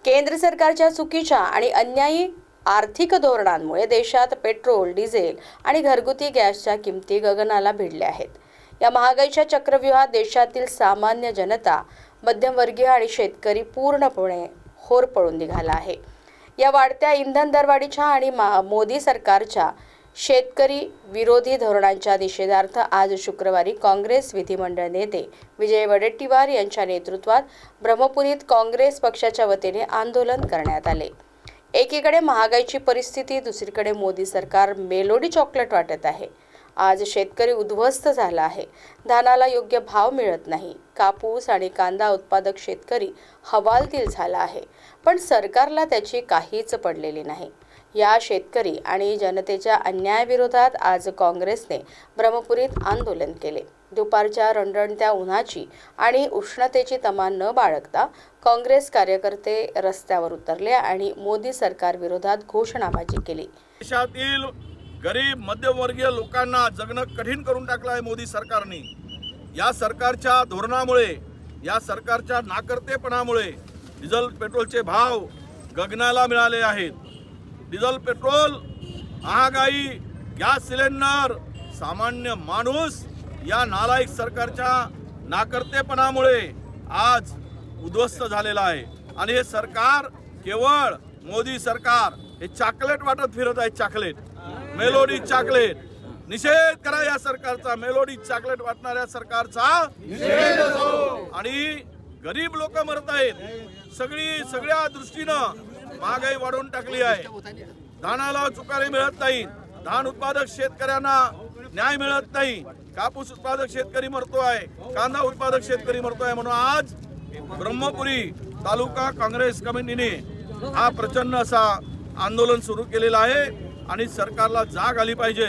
केंद्र सरकारच्या चुकीच्या आणि अन्यायी आर्थिक धोरणांमुळे देशात पेट्रोल, डिझेल आणि घरगुती गॅसच्या किमती गगनाला भिडल्या आहेत. या महागाईच्या चक्रव्यूहात देशातील सामान्य जनता, मध्यमवर्गीय आणि शेतकरी पूर्णपणे होरपळून निघाला आहे. या वाढत्या इंधन दरवाढीच्या आणि मोदी सरकारच्या शेतकरी विरोधी धोरणांच्या निषेधार्थ आज शुक्रवारी काँग्रेस विधिमंडळ नेते विजय वडेट्टीवार यांच्या नेतृत्वात ब्रह्मपुरीत काँग्रेस पक्षाच्या वतीने आंदोलन करण्यात आले. एकीकडे महागाईची परिस्थिती, दुसरीकडे मोदी सरकार मेलोडी चॉकलेट वाटत आहे. आज शेतकरी उद्ध्वस्त झाला आहे. धानाला योग्य भाव मिळत नाही. कापूस आणि कांदा उत्पादक शेतकरी हवालदिल झाला आहे. पण सरकारला त्याची काहीच पडलेली नाही. या शेतकरी आणि जनतेच्या अन्यायाविरोधात आज काँग्रेसने ब्रह्मपुरीत आंदोलन केले. दुपारच्या रणरणत्या उन्हाची आणि उष्णतेची तमा न बाळगता काँग्रेस कार्यकर्ते रस्त्यावर उतरले आणि मोदी सरकार विरोधात घोषणाबाजी केली. देशातील गरीब मध्यमवर्गीय लोकांना जगणं कठीण करून टाकलं आहे मोदी सरकारने. या सरकारच्या धोरणामुळे, या सरकारच्या नाकर्तेपणामुळे डिझेल पेट्रोलचे भाव गगनाला मिळाले आहेत. डिझेल पेट्रोल, महागाई, गॅस सिलेंडर, सामान्य माणूस या नालायक सरकारच्या नाकर्तेपणामुळे आज उद्ध्वस्त झालेला आहे. आणि हे सरकार, केवळ मोदी सरकार हे चॉकलेट वाटत फिरत आहे. Chocolate, melody chocolate. निषेध करा या सरकारचा, मेलोडी चॉकलेट वाटणाऱ्या सरकारचा. आणि गरीब लोक मरत आहेत. सगळ्या दृष्टीनं महागाई वाढवून टाकली आहे. धानाला चुकारे मिळत नाही. धान उत्पादक शेतकऱ्यांना न्याय मिळत नाही. कापूस उत्पादक शेतकरी मरतोय, कांदा उत्पादक शेतकरी मरतोय. म्हणून आज ब्रह्मपुरी तालुका काँग्रेस कमिटीने हा प्रचंड असा आंदोलन सुरू केलेला आहे. आणि सरकारला जाग आली पाहिजे.